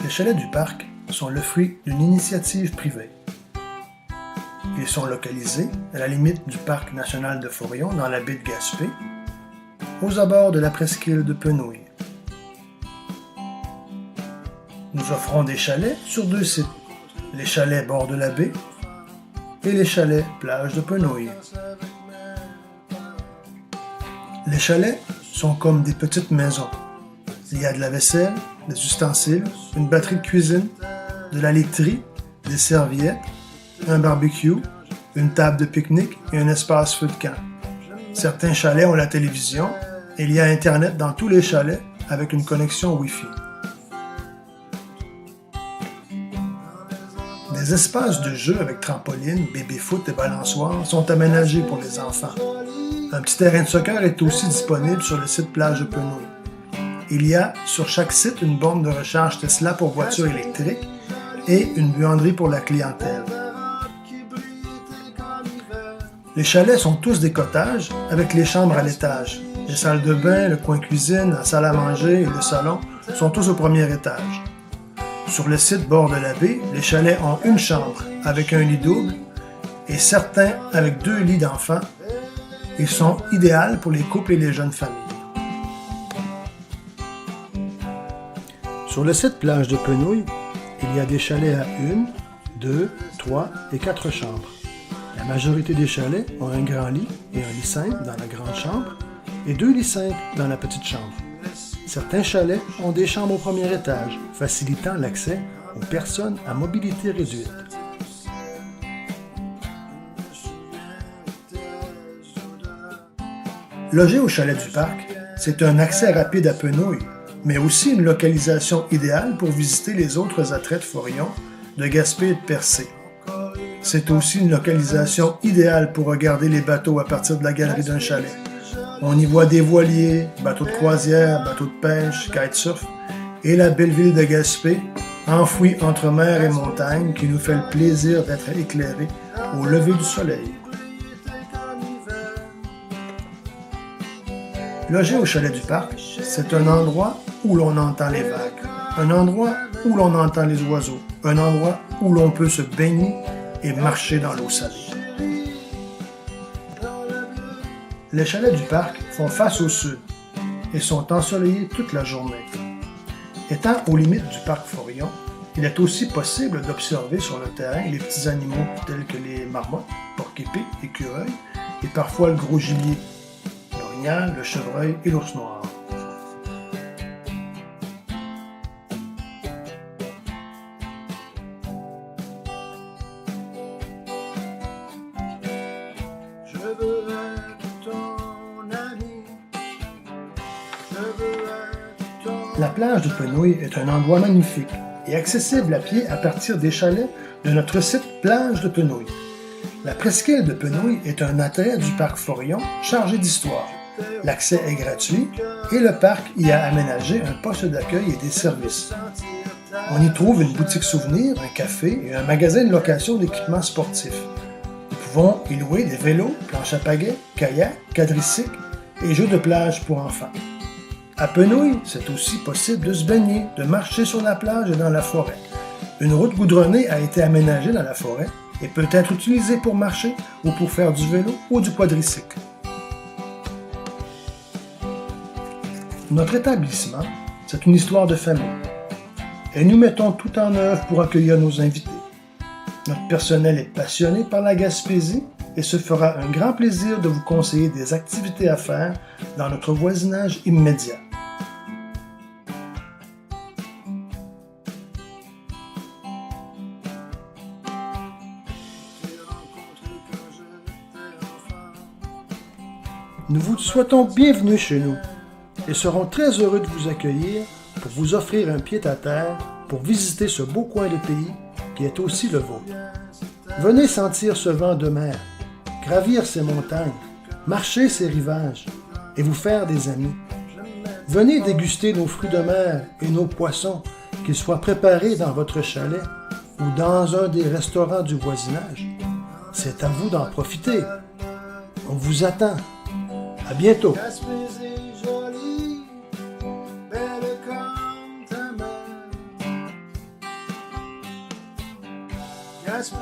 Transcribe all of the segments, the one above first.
Les chalets du parc sont le fruit d'une initiative privée. Ils sont localisés à la limite du parc national de Forillon, dans la baie de Gaspé, aux abords de la presqu'île de Penouille. Nous offrons des chalets sur 2 sites, les chalets bord de la baie et les chalets plage de Penouille. Les chalets sont comme des petites maisons. Il y a de la vaisselle, des ustensiles, une batterie de cuisine, de la literie, des serviettes, un barbecue, une table de pique-nique et un espace feu de camp. Certains chalets ont la télévision et il y a Internet dans tous les chalets avec une connexion Wi-Fi. Des espaces de jeux avec trampoline, baby-foot et balançoire sont aménagés pour les enfants. Un petit terrain de soccer est aussi disponible sur le site plage de Penouille. Il y a sur chaque site une borne de recharge Tesla pour voitures électriques et une buanderie pour la clientèle. Les chalets sont tous des cottages avec les chambres à l'étage. Les salles de bain, le coin cuisine, la salle à manger et le salon sont tous au premier étage. Sur le site bord de la baie, les chalets ont une chambre avec un lit double et certains avec 2 lits d'enfants. Ils sont idéaux pour les couples et les jeunes familles. Sur le site plage de Penouille, il y a des chalets à 1, 2, 3 et 4 chambres. La majorité des chalets ont un grand lit et un lit simple dans la grande chambre et 2 lits simples dans la petite chambre. Certains chalets ont des chambres au premier étage, facilitant l'accès aux personnes à mobilité réduite. Loger au chalet du parc, c'est un accès rapide à Penouille, mais aussi une localisation idéale pour visiter les autres attraits de Forillon, de Gaspé et de Percé. C'est aussi une localisation idéale pour regarder les bateaux à partir de la galerie d'un chalet. On y voit des voiliers, bateaux de croisière, bateaux de pêche, kitesurf et la belle ville de Gaspé, enfouie entre mer et montagne, qui nous fait le plaisir d'être éclairés au lever du soleil. Loger au chalet du parc, c'est un endroit où l'on entend les vagues, un endroit où l'on entend les oiseaux, un endroit où l'on peut se baigner et marcher dans l'eau salée. Les chalets du parc font face au sud et sont ensoleillés toute la journée. Étant aux limites du parc Forillon, il est aussi possible d'observer sur le terrain les petits animaux tels que les marmottes, porc-épées, écureuils et parfois le gros gibier, l'orignal, le chevreuil et l'ours noir. La plage de Penouille est un endroit magnifique et accessible à pied à partir des chalets de notre site plage de Penouille. La presqu'île de Penouille est un attrait du parc Forillon chargé d'histoire. L'accès est gratuit et le parc y a aménagé un poste d'accueil et des services. On y trouve une boutique souvenir, un café et un magasin de location d'équipements sportifs. Nous pouvons y louer des vélos, planches à pagaie, kayaks, quadricycles et jeux de plage pour enfants. À Penouille, c'est aussi possible de se baigner, de marcher sur la plage et dans la forêt. Une route goudronnée a été aménagée dans la forêt et peut être utilisée pour marcher ou pour faire du vélo ou du quadricycle. Notre établissement, c'est une histoire de famille. Et nous mettons tout en œuvre pour accueillir nos invités. Notre personnel est passionné par la Gaspésie et se fera un grand plaisir de vous conseiller des activités à faire dans notre voisinage immédiat. Nous vous souhaitons bienvenue chez nous et serons très heureux de vous accueillir pour vous offrir un pied-à-terre pour visiter ce beau coin de pays qui est aussi le vôtre. Venez sentir ce vent de mer, gravir ces montagnes, marcher ces rivages et vous faire des amis. Venez déguster nos fruits de mer et nos poissons, qu'ils soient préparés dans votre chalet ou dans un des restaurants du voisinage. C'est à vous d'en profiter. On vous attend. À bientôt. Gaspé,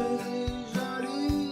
joli